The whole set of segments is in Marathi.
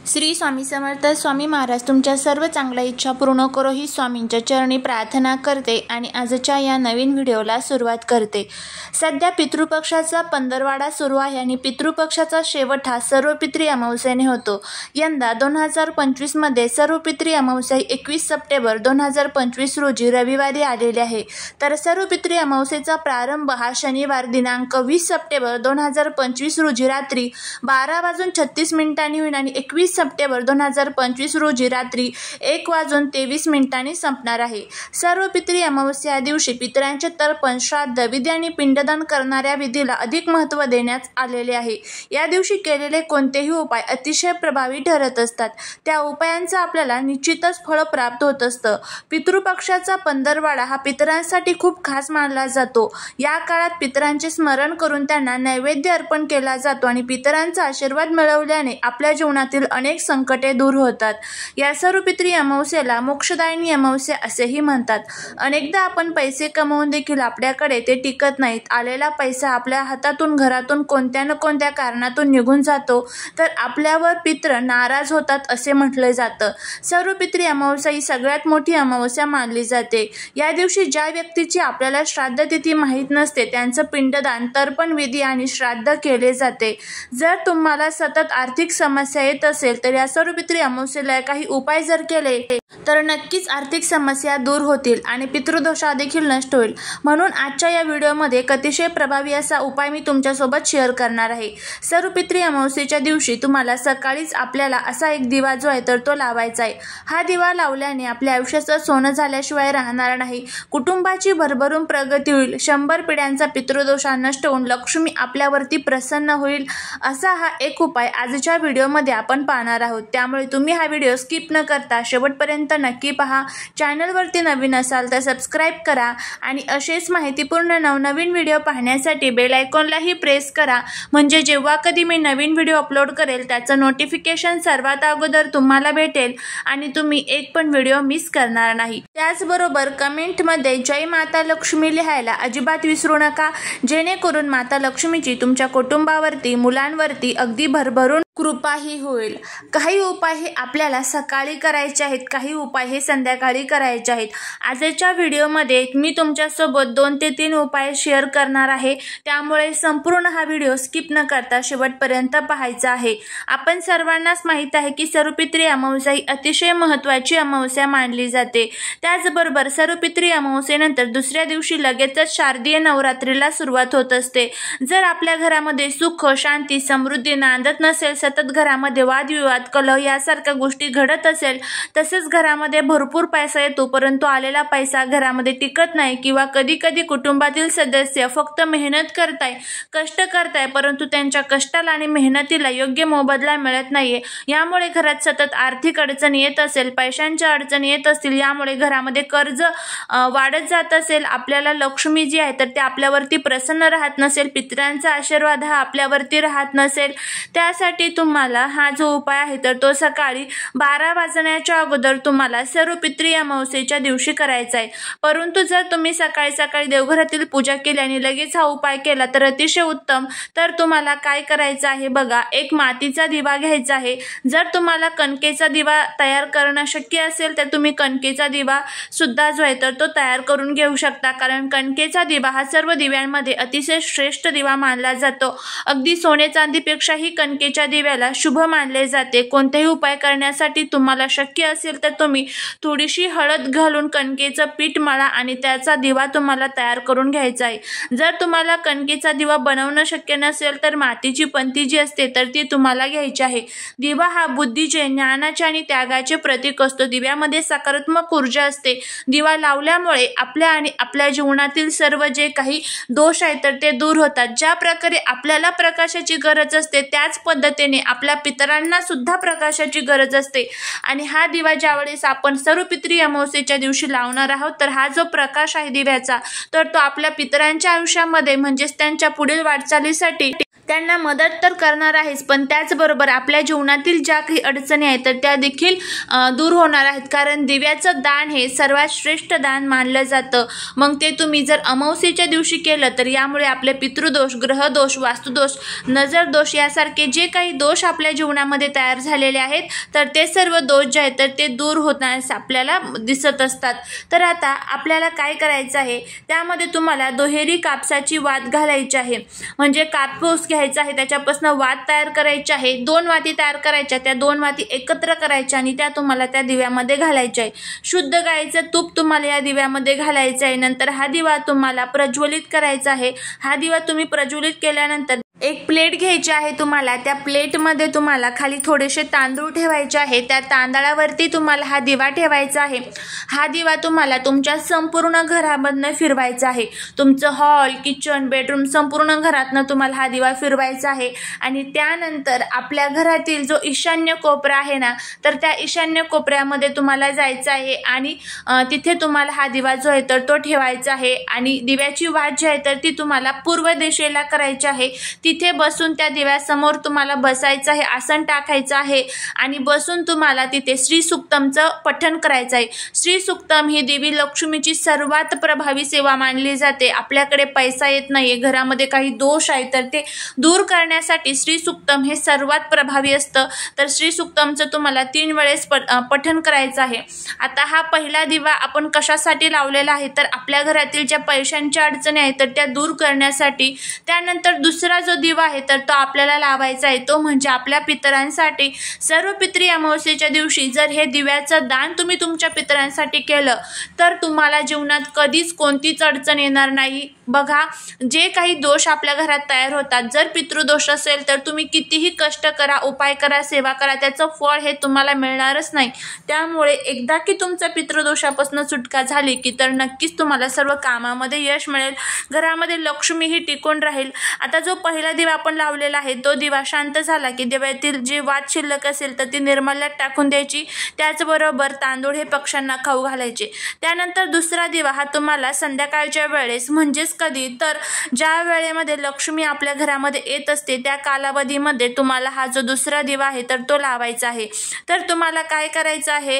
श्री स्वामी समर्थ. स्वामी महाराज तुमच्या सर्व चांगल्या इच्छा पूर्ण करो ही स्वामींच्या चरणी प्रार्थना करते आणि आजच्या या नवीन व्हिडिओला सुरुवात करते. सध्या पितृपक्षाचा पंधरवाडा सुरू आहे आणि पितृपक्षाचा शेवट हा सर्व पितृ अमावस्येने होतो. यंदा 2025 मध्ये सर्व पितृ अमावस्या 21 सप्टेंबर 2025 रोजी रविवारी आलेली आहे. तर सर्व पितृ अमावस्येचा प्रारंभ हा शनिवार दिनांक 20 सप्टेंबर 2025 रोजी रात्री 12:36 होईल आणि 21 सप्टेंबर 2025 रोजी रात्री 1:23 संपणार आहे. सर्व पितृ अमावस्या या दिवशी पितरांचे तर्पण, श्राद्ध, विधी आणि पिंडदान करणाऱ्या विधीला अधिक महत्त्व देण्यात आलेले आहे. या दिवशी केलेले कोणतेही उपाय अतिशय प्रभावी ठरत असतात. त्या उपायांचा आपल्याला निश्चितच फळ प्राप्त होत असतं. पितृपक्षाचा पंधरवाडा हा पितरांसाठी खूप खास मानला जातो. या काळात पितरांचे स्मरण करून त्यांना नैवेद्य अर्पण केला जातो आणि पितरांचा आशीर्वाद मिळवल्याने आपल्या जीवनातील अनेक संकटे दूर होतात. या सर्व पितृ अमावस्येला मोक्षदायिनी अमावस्या असेही म्हणतात. अनेकदा आपण पैसे कमवून देखील आपल्याकडे ते टिकत नाहीत. आलेला पैसा आपल्या हातातून, घरातून कोणत्या न कोणत्या कारणातून निघून जातो तर आपल्यावर पितृ नाराज होतात असे म्हटले जातं. सर्व पितृ अमावस्या ही सगळ्यात मोठी अमावस्या मानली जाते. या दिवशी ज्या व्यक्तीची आपल्याला श्राद्ध तिथी माहीत नसते त्यांचं पिंडदान, तर्पण, विधी आणि श्राद्ध केले जाते. जर तुम्हाला सतत आर्थिक समस्या येत असेल तर या सर्व पितृ अमावस्येला काही उपाय जर केले तर नक्कीच आर्थिक समस्या दूर होतील आणि पितृदोषा देखील नष्ट होईल. म्हणून आजच्या या व्हिडिओमध्ये एक अतिशय प्रभावी असा उपाय मी तुमच्यासोबत शेअर करणार आहे. सर्व पितृ अमावस्येच्या दिवशी तुम्हाला सकाळीच आपल्याला असा एक दिवा जो आहे तर तो लावायचा आहे. हा दिवा लावल्याने आपल्या आयुष्याचं सोनं झाल्याशिवाय राहणार नाही. कुटुंबाची भरभरून प्रगती होईल. 100 पिढ्यांचा पितृदोषा नष्ट होऊन लक्ष्मी आपल्यावरती प्रसन्न होईल. असा हा एक उपाय आजच्या व्हिडिओमध्ये आपण पाहणार आहोत. त्यामुळे तुम्ही हा व्हिडिओ स्किप न करता शेवटपर्यंत नक्की पहा. चॅनलवरती नवीन असाल तर सबस्क्राईब करा आणि असेच माहितीपूर्ण नवनवीन व्हिडिओ पाहण्यासाठी बेल आयकॉनलाही प्रेस करा. म्हणजे जेव्हा कधी मी नवीन व्हिडिओ अपलोड करेल त्याचं नोटिफिकेशन सर्वात अगोदर तुम्हाला भेटेल आणि तुम्ही एक पण व्हिडिओ मिस करणार नाही. त्याचबरोबर कमेंटमध्ये जय माता लक्ष्मी लिहायला अजिबात विसरू नका, जेणेकरून माता लक्ष्मीची तुमच्या कुटुंबावरती, मुलांवरती अगदी भरभरून कृपाही होईल. काही उपाय हे आपल्याला सकाळी करायचे आहेत, काही उपाय हे संध्याकाळी करायचे आहेत. आजच्या व्हिडिओमध्ये मी तुमच्यासोबत 2 ते 3 उपाय शेअर करणार आहे. त्यामुळे संपूर्ण हा व्हिडिओ स्किप न करता शेवटपर्यंत पाहायचा आहे. आपण सर्वांनाच माहीत आहे की सर्व पितृ अमावस्या ही अतिशय महत्त्वाची अमावस्या मानली जाते. त्याचबरोबर सर्व पितृ अमावस्येनंतर दुसऱ्या दिवशी लगेचच शारदीय नवरात्रीला सुरुवात होत असते. जर आपल्या घरामध्ये सुख, शांती, समृद्धी नांदत नसेल, सतत घरामध्ये वादविवाद, कलह यासारख्या गोष्टी घडत असेल, तसेच घरामध्ये भरपूर पैसा येतो परंतु आलेला पैसा घरामध्ये टिकत नाही किंवा कधी कधी कुटुंबातील सदस्य फक्त मेहनत करताय, कष्ट करताय परंतु त्यांच्या कष्टाला आणि मेहनतीला योग्य मोबदला मिळत नाहीये, यामुळे घरात सतत आर्थिक अडचणी येत असेल, पैशांच्या अडचणी येत असतील, यामुळे घरामध्ये कर्ज वाढत जात असेल, आपल्याला लक्ष्मी जी आहे तर ते आपल्यावरती प्रसन्न राहत नसेल, पितरांचा आशीर्वाद हा आपल्यावरती राहत नसेल, त्यासाठी तुम्हाला हा जो उपाय आहे तर तो सकाळी 12 वाजण्याच्या अगोदर तुम्हाला सर्व पितृ अमावस्येच्या दिवशी करायचा आहे. परंतु जर तुम्ही सकाळी देवघरातील पूजा केली आणि लगेच हा उपाय केला तर अतिशय उत्तम. तर तुम्हाला काय करायचं आहे बघा, एक मातीचा दिवा घ्यायचा आहे. जर तुम्हाला कणकेचा दिवा तयार करणं शक्य असेल तर तुम्ही कणकेचा दिवा सुद्धा जो आहे तर तो तयार करून घेऊ शकता. कारण कणकेचा दिवा हा सर्व दिव्यांमध्ये अतिशय श्रेष्ठ दिवा मानला जातो. अगदी सोने चांदीपेक्षाही कणकेच्या दिव्याला शुभ मानले जाते. कोणतेही उपाय करण्यासाठी तुम्हाला शक्य असेल तर तुम्ही थोडीशी हळद घालून कणकेचं पीठ मळा आणि त्याचा दिवा तुम्हाला तयार करून घ्यायचा आहे. जर तुम्हाला कणकेचा दिवा बनवणं शक्य नसेल तर मातीची पंती जी असते तर ती तुम्हाला घ्यायची आहे. दिवा हा बुद्धीचे, ज्ञानाचे आणि त्यागाचे प्रतीक असतो. दिव्यामध्ये सकारात्मक ऊर्जा असते. दिवा लावल्यामुळे आपल्या आणि आपल्या जीवनातील सर्व जे काही दोष आहेत तर ते दूर होतात. ज्या प्रकारे आपल्याला प्रकाशाची गरज असते त्याच पद्धतीने आपल्या पितरांना सुद्धा प्रकाशाची गरज असते. आणि हा दिवा ज्यावेळेस आपण सर्व पितृ अमावस्येच्या दिवशी लावणार आहोत तर हा जो प्रकाश आहे दिव्याचा तर तो आपल्या पितरांच्या आयुष्यामध्ये म्हणजेच त्यांच्या पुढील वाटचालीसाठी त्यांना मदत तर करणार आहेच, पण त्याचबरोबर आपल्या जीवनातील ज्या काही अडचणी आहेत तर त्या देखील दूर होणार आहेत. कारण दिव्याचं दान हे सर्वात श्रेष्ठ दान मानलं जातं. मग ते तुम्ही जर अमावस्येच्या दिवशी केलं तर यामुळे आपले पितृदोष, ग्रहदोष, वास्तुदोष, नजरदोष यासारखे जे काही दोष आपल्या जीवनामध्ये तयार झालेले आहेत तर ते सर्व दोष जे आहेत तर ते दूर होताना आपल्याला दिसत असतात. तर आता आपल्याला काय करायचं आहे, त्यामध्ये तुम्हाला दुहेरी कापसाची वात घालायची आहे. म्हणजे कापूस घ्यायचा आहे, त्याच्यापासून वात तयार करायची आहे. 2 वाती तयार करायच्या, त्या 2 वाती एकत्र करायच्या आणि त्या तुम्हाला त्या दिव्यामध्ये घालायच्या आहे. शुद्ध गाईचं तूप तुम्हाला या दिव्यामध्ये घालायचं आहे. नंतर हा दिवा तुम्हाला प्रज्वलित करायचा आहे. हा दिवा तुम्ही प्रज्वलित केल्यानंतर एक प्लेट घ्यायची आहे तुम्हाला. त्या प्लेटमध्ये तुम्हाला खाली थोडेसे तांदूळ ठेवायचे आहे. त्या तांदळावरती तुम्हाला हा दिवा ठेवायचा आहे. हा दिवा तुम्हाला तुमच्या संपूर्ण घरामधनं फिरवायचा आहे. तुमचं हॉल, किचन, बेडरूम संपूर्ण घरातनं तुम्हाला हा दिवा फिरवायचा आहे. आणि त्यानंतर आपल्या घरातील जो ईशान्य कोपरा आहे ना तर त्या ईशान्य कोपऱ्यामध्ये तुम्हाला जायचं आहे आणि तिथे तुम्हाला हा दिवा जो आहे तर तो ठेवायचा आहे. आणि दिव्याची वात जी आहे तर ती तुम्हाला पूर्व दिशेला करायची आहे. तिथे बसून त्या दिव्यासमोर तुम्हाला बसायचं आहे, आसन टाकायचं आहे आणि बसून तुम्हाला तिथे श्री सुक्तमचं पठण करायचं आहे. श्री सुक्तम ही देवी लक्ष्मीची सर्वात प्रभावी सेवा मानली जाते. आपल्याकडे पैसा येत नाहीये, घरामध्ये काही दोष आहे तर ते दूर करण्यासाठी श्री सुक्तम हे सर्वात प्रभावी असतं. तर श्री सुक्तमचं तुम्हाला 3 वेळेस पठण करायचं आहे. आता हा पहिला दिवा आपण कशासाठी लावलेला आहे तर आपल्या घरातील ज्या पैशांच्या अडचणी आहेत तर त्या दूर करण्यासाठी. त्यानंतर दुसरा जो दिवा आहे तर तो आपल्याला लावायचा आहे, तो म्हणजे आपल्या पितरांसाठी. सर्व पितरी अमावस्येच्या दिवशी जर हे दिव्याचं दान तुम्ही तुमच्या पितरांसाठी केलं तर तुम्हाला जीवनात कधीच कोणतीच अडचण येणार नाही. बघा, जे काही दोष आपल्या घरात तयार होतात, जर पितृदोष असेल तर तुम्ही कितीही कष्ट करा, उपाय करा, सेवा करा, त्याचं फळ हे तुम्हाला मिळणारच नाही. त्यामुळे एकदा की तुमच्या पितृदोषापासून सुटका झाली की तर नक्कीच तुम्हाला सर्व कामामध्ये यश मिळेल, घरामध्ये लक्ष्मीही टिकून राहील. आता जो पहिला दिवा आपण लावलेला आहे तो दिवा शांत झाला की दिव्यातील जी वात शिल्लक असेल तर ती निर्माल्यात टाकून द्यायची. त्याचबरोबर तांदूळ हे पक्ष्यांना खाऊ घालायचे. त्यानंतर दुसरा दिवा हा तुम्हाला संध्याकाळच्या वेळेस, म्हणजेच कधी तर ज्या वेळेमध्ये लक्ष्मी आपल्या घरामध्ये येत असते त्या कालावधीमध्ये तुम्हाला हा जो दुसरा दिवा आहे तर तो लावायचा आहे. तर तुम्हाला काय करायचं आहे,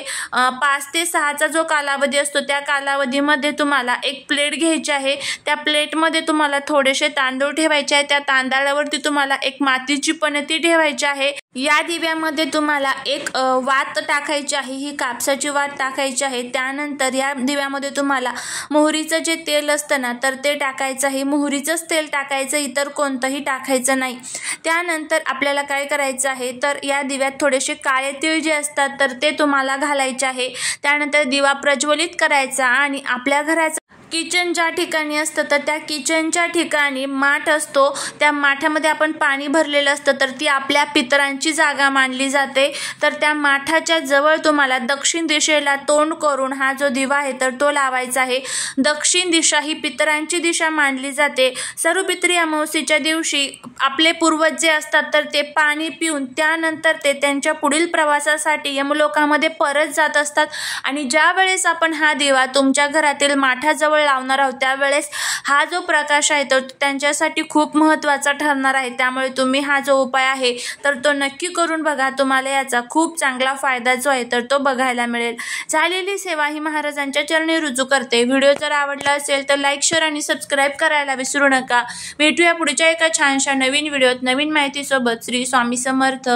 5 ते 6चा जो कालावधी असतो त्या कालावधीमध्ये तुम्हाला एक प्लेट घ्यायची आहे. त्या प्लेटमध्ये तुम्हाला थोडेसे तांदूळ ठेवायचे आहे. त्या तांदळावरती तुम्हाला एक मातीची पणती ठेवायची आहे. या दिव्यामध्ये तुम्हाला एक वात टाकायची आहे, ही कापसाची वात टाकायची आहे. त्यानंतर या दिव्यामध्ये तुम्हाला मोहरीचं जे तेल असतं ना तर ते टाकायचं आहे. मोहरीचंच तेल टाकायचं, इतर कोणतंही टाकायचं नाही. त्यानंतर आपल्याला काय करायचं आहे तर या दिव्यात थोडेसे काळे तीळ जे असतात तर ते तुम्हाला घालायचे आहे. त्यानंतर दिवा प्रज्वलित करायचा आणि आपल्या घराचा किचन ज्या ठिकाणी असतं तर त्या किचनच्या ठिकाणी माठ असतो, त्या माठामध्ये आपण पाणी भरलेलं असतं तर ती आपल्या पितरांची जागा मानली जाते. तर त्या माठाच्या जवळ तुम्हाला दक्षिण दिशेला तोंड करून हा जो दिवा आहे तर तो लावायचा आहे. दक्षिण दिशा ही पितरांची दिशा मानली जाते. सर्व पितरी अमावस्येच्या दिवशी आपले पूर्वज जे असतात तर ते पाणी पिऊन त्यानंतर ते त्यांच्या पुढील प्रवासासाठी यमलोकामध्ये परत जात असतात. आणि ज्या वेळेस आपण हा दिवा तुमच्या घरातील माठाजवळ लावणार आहोत त्यावेळेस हा जो प्रकाश आहे तो त्यांच्यासाठी खूप महत्त्वाचा ठरणार आहे. त्यामुळे तुम्ही हा जो उपाय आहे तर तो नक्की करून बघा. तुम्हाला याचा खूप चांगला फायदा जो आहे तर तो बघायला मिळेल. झालेली सेवा ही महाराजांच्या चरणी रुजू करते. व्हिडिओ जर आवडला असेल तर लाईक, शेअर आणि सबस्क्राईब करायला विसरू नका. भेटूया पुढच्या एका छानशा नवीन व्हिडिओत नवीन माहितीसोबत. श्री स्वामी समर्थ.